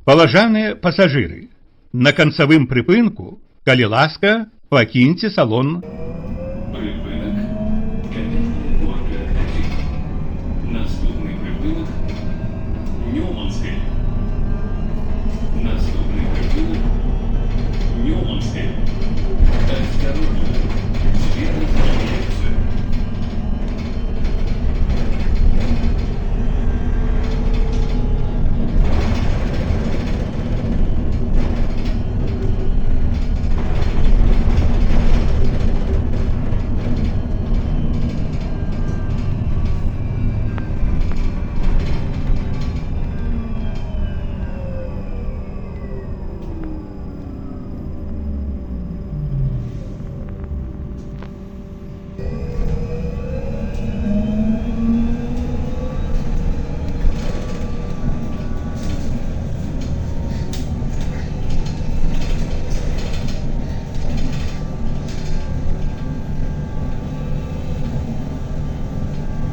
Паважаныя пасажыры, на канцавым прыпынку, калі ласка, пакіньце салон. Припинок Кам'яна Горка 1. Наступний припинок Ньоманське. Наступний припинок Ньоманське. Осторожно, двері зачиняються.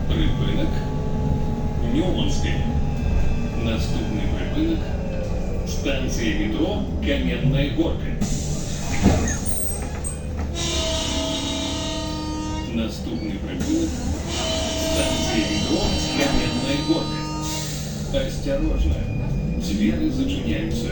Припинок Ньоманське. Наступний припинок станція метро Кам'яна Горка. Наступний припинок станція метро Кам'яна Горка. Осторожно, двери зачиняются.